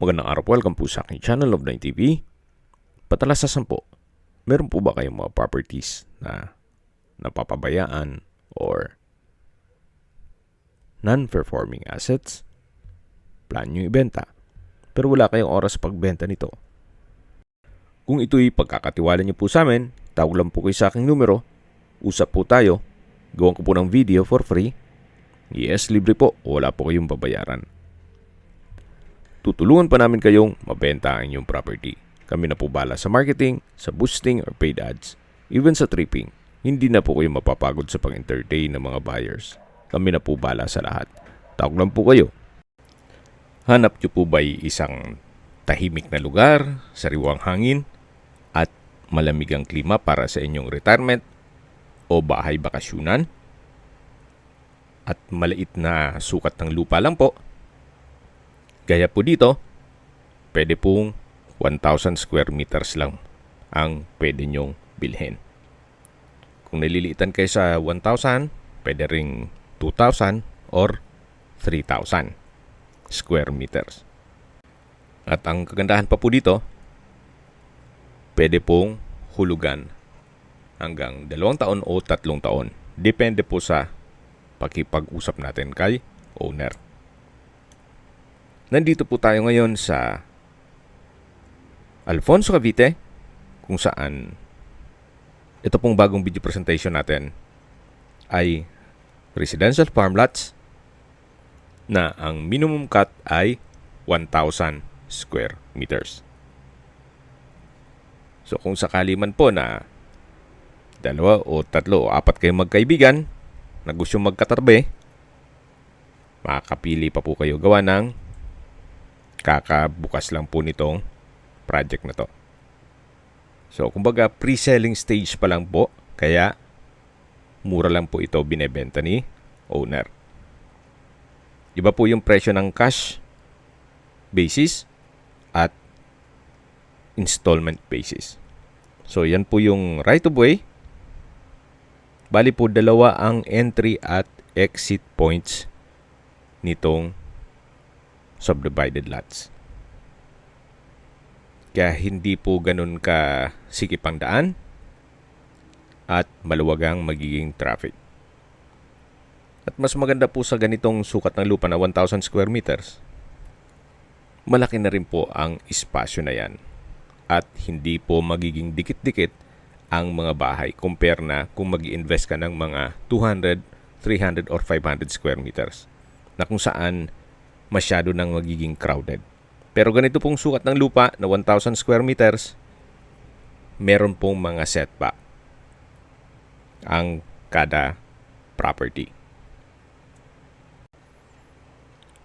Magandang araw po, welcome po sa aking channel of 9TV. Patalasasan po, meron po ba kayong mga properties na napapabayaan or non-performing assets? Plan nyo ibenta, pero wala kayong oras pagbenta nito. Kung ito'y pagkakatiwala nyo po sa amin, tawag lang po kayo sa aking numero, usap po tayo, gawan ko po ng video for free. Yes, libre po, wala po kayong babayaran. Tutulungan pa namin kayong mabenta ang inyong property. Kami na po bala sa marketing, sa boosting or paid ads, even sa tripping. Hindi na po kayo mapapagod sa pang-entertain ng mga buyers. Kami na po bala sa lahat. Tawag lang po kayo. Hanap nyo po ba'y isang tahimik na lugar, sariwang hangin, at malamig ang klima para sa inyong retirement o bahay bakasyunan? At maliit na sukat ng lupa lang po. Gaya po dito, pwede pong 1,000 square meters lang ang pwede nyong bilhin. Kung naliliitan kayo sa 1,000, pwede ring 2,000 or 3,000 square meters. At ang kagandahan pa po dito, pwede pong hulugan hanggang 2 taon o 3 taon. Depende po sa pakipag-usap natin kay owner. Nandito po tayo ngayon sa Alfonso, Cavite, kung saan ito pong bagong video presentation natin ay residential farmlots na ang minimum cut ay 1,000 square meters. So kung sakali man po na 2 o 3 o 4 kayong magkaibigan na gusto magkatarbe, makakapili pa po kayo gawa ng kakabukas lang po nitong project na to. So, kumbaga pre-selling stage pa lang po, kaya mura lang po ito binebenta ni owner. Iba po yung presyo ng cash basis at installment basis. So, yan po yung right of way. Bali po 2 ang entry at exit points nitong subdivided lots. Kaya hindi po ganun ka sikip ang daan at maluwag ang magiging traffic. At mas maganda po sa ganitong sukat ng lupa na 1,000 square meters, malaki na rin po ang espasyo na yan at hindi po magiging dikit-dikit ang mga bahay compare na kung mag-i-invest ka ng mga 200, 300 or 500 square meters na kung saan masyado nang magiging crowded. Pero ganito pong sukat ng lupa na 1,000 square meters, meron pong mga setback ang kada property.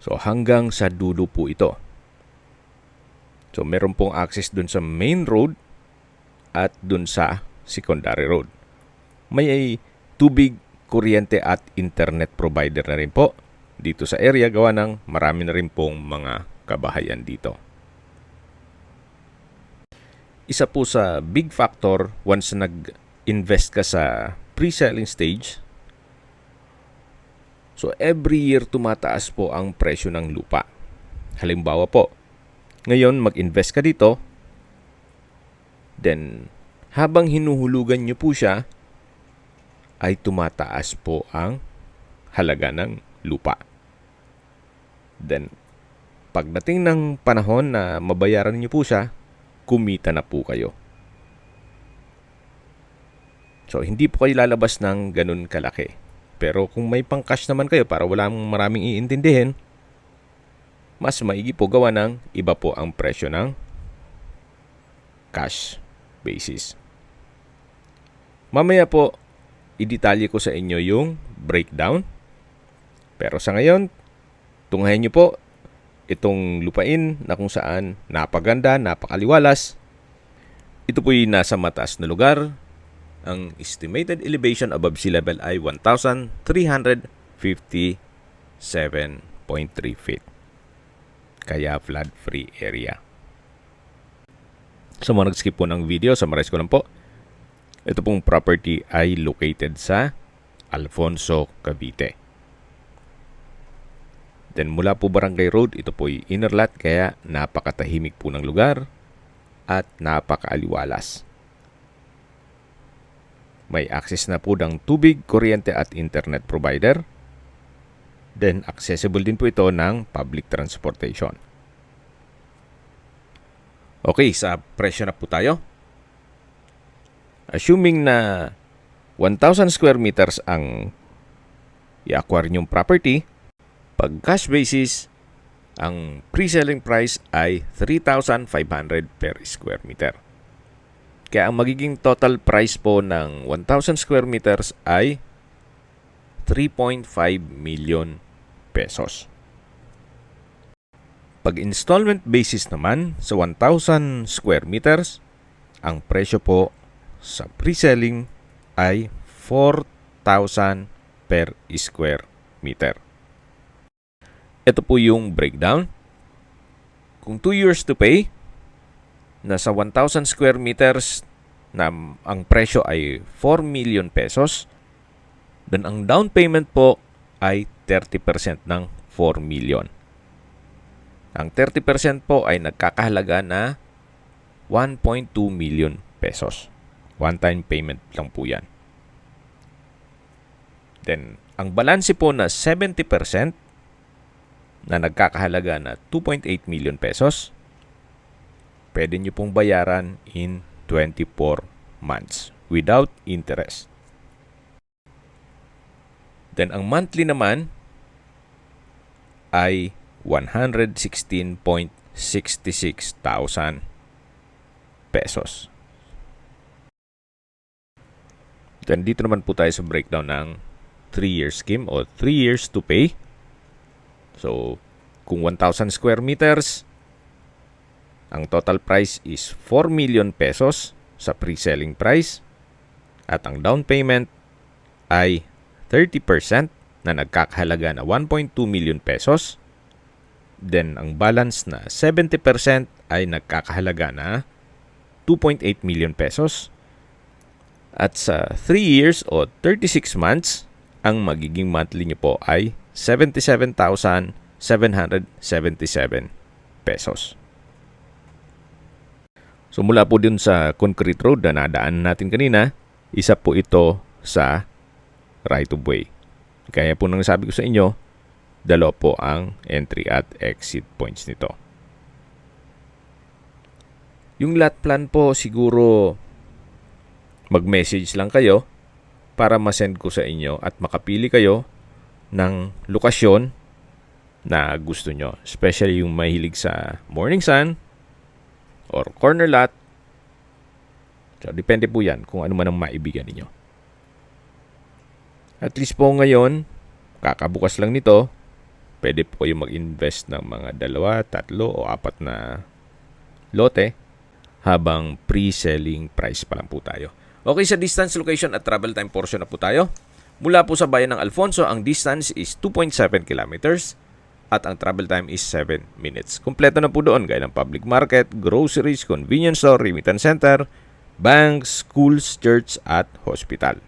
So hanggang sa dulo po ito. So meron pong access dun sa main road at dun sa secondary road. May tubig, kuryente at internet provider na rin po dito sa area gawa ng marami na rin pong mga kabahayan dito. Isa po sa big factor once nag-invest ka sa pre-selling stage, so every year tumataas po ang presyo ng lupa. Halimbawa po, ngayon mag-invest ka dito, then habang hinuhulugan nyo po siya, ay tumataas po ang halaga ng lupa. Then, pagdating ng panahon na mabayaran niyo po siya, kumita na po kayo. So, hindi po kayo lalabas ng ganun kalaki. Pero kung may pang-cash naman kayo para wala maraming iintindihin, mas maigi po gawa ng iba po ang presyo ng cash basis. Mamaya po, i-detalye ko sa inyo yung breakdown. Pero sa ngayon, tunghayan nyo po itong lupain na kung saan napaganda, napakaliwalas. Ito po'y nasa mataas na lugar. Ang estimated elevation above sea level ay 1,357.3 feet. Kaya flood-free area. Sa mga nag-skip po ng video, summarize ko lang po. Ito pong property ay located sa Alfonso, Cavite. Then mula po Barangay Road, ito po yung inner lot kaya napakatahimik po ng lugar at napakaaliwalas. May access na po ng tubig, kuryente at internet provider. Then accessible din po ito ng public transportation. Okay, sa presyo na po tayo. Assuming na 1,000 square meters ang i-acquire nyong property, pag cash basis, ang pre-selling price ay 3,500 per square meter. Kaya ang magiging total price po ng 1,000 square meters ay 3.5 million pesos. Pag installment basis naman sa 1,000 square meters, ang presyo po sa pre-selling ay 4,000 per square meter. Ito po yung breakdown. Kung 2 years to pay, nasa 1,000 square meters na ang presyo ay 4 million pesos, then ang down payment po ay 30% ng 4 million. Ang 30% po ay nagkakahalaga na 1.2 million pesos. One-time payment lang po yan. Then, ang balanse po na 70% na nagkakahalaga na 2.8 million pesos, pwede nyo pong bayaran in 24 months without interest. Then, ang monthly naman ay 116.66,000 pesos. Then, dito naman po tayo sa breakdown ng 3-year scheme o 3 years to pay. So, kung 1,000 square meters, ang total price is 4 million pesos sa pre-selling price at ang down payment ay 30% na nagkakahalaga na 1.2 million pesos. Then, ang balance na 70% ay nagkakahalaga na 2.8 million pesos. At sa 3 years o 36 months, ang magiging monthly nyo po ay 77,777 pesos. So mula po dun sa concrete road na nadaan natin kanina, isa po ito sa right of way. Kaya po nang sabi ko sa inyo, dalawa po ang entry at exit points nito. Yung lot plan po siguro mag-message lang kayo para ma-send ko sa inyo at makapili kayo ng lokasyon na gusto nyo. Especially yung mahilig sa morning sun or corner lot. So, depende po yan kung ano man ang maibigyan ninyo. At least po ngayon, kakabukas lang nito, pwede po kayo mag-invest ng mga 2, 3 o 4 na lote habang pre-selling price pa lang po tayo. Okay, sa distance, location at travel time portion na po tayo. Mula po sa bayan ng Alfonso, ang distance is 2.7 kilometers at ang travel time is 7 minutes. Kompleto na po doon gaya ng public market, groceries, convenience store, remittance center, banks, schools, church at hospital.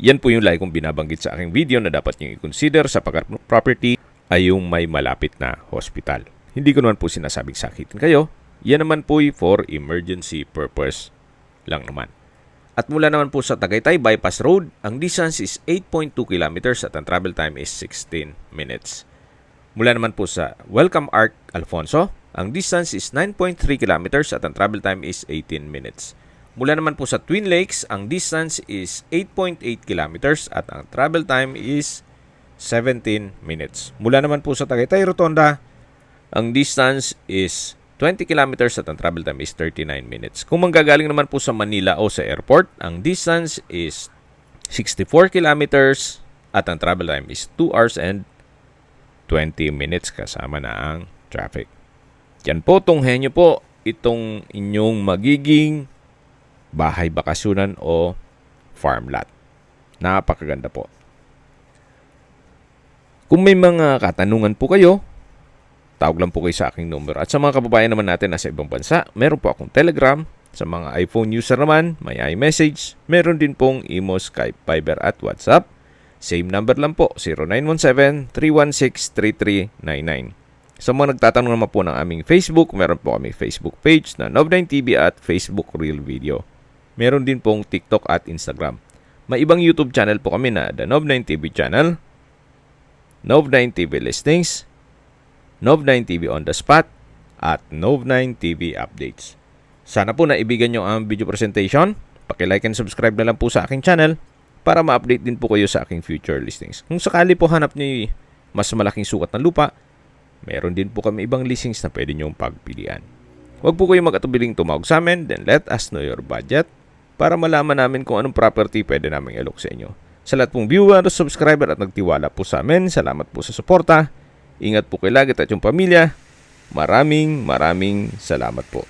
Yan po yung lagi kong binabanggit sa aking video na dapat nyo i-consider sa property ay yung may malapit na hospital. Hindi ko naman po sinasabing sakitin kayo. Yan naman po for emergency purpose lang naman. At mula naman po sa Tagaytay Bypass Road, ang distance is 8.2 kilometers at ang travel time is 16 minutes. Mula naman po sa Welcome Arc Alfonso, ang distance is 9.3 kilometers at ang travel time is 18 minutes. Mula naman po sa Twin Lakes, ang distance is 8.8 kilometers at ang travel time is 17 minutes. Mula naman po sa Tagaytay Rotonda, ang distance is 20 kilometers at ang travel time is 39 minutes. Kung manggagaling naman po sa Manila o sa airport, ang distance is 64 kilometers at ang travel time is 2 hours and 20 minutes kasama na ang traffic. Yan po, tunghayan nyo po itong inyong magiging bahay bakasyonan o farm lot. Napakaganda po. Kung may mga katanungan po kayo, tawag lang po kayo sa aking numero. At sa mga kababayan naman natin nasa ibang bansa, meron po akong Telegram. Sa mga iPhone user naman, may iMessage. Meron din pong Imo, Skype, Viber at WhatsApp. Same number lang po, 0917-316-3399. Sa mga nagtatanong naman po ng aming Facebook, meron po kami Facebook page na Nov9TV at Facebook Real Video. Meron din pong TikTok at Instagram. May ibang YouTube channel po kami na The Nov9TV Channel, Nov9TV Listings, Nov9TV On The Spot, at Nov9TV Updates. Sana po naibigan nyo ang video presentation. Paki-like and subscribe na lang po sa aking channel para ma-update din po kayo sa aking future listings. Kung sakali po hanap nyo mas malaking sukat ng lupa, meron din po kami ibang listings na pwede nyong pagpilian. Huwag po kayong mag-atubiling tumawag sa amin, then let us know your budget para malaman namin kung anong property pwede namin i-look sa inyo. Sa lahat pong viewer, subscriber at nagtiwala po sa amin, salamat po sa suporta. Ingat po kayo lagi at yung pamilya. Maraming salamat po.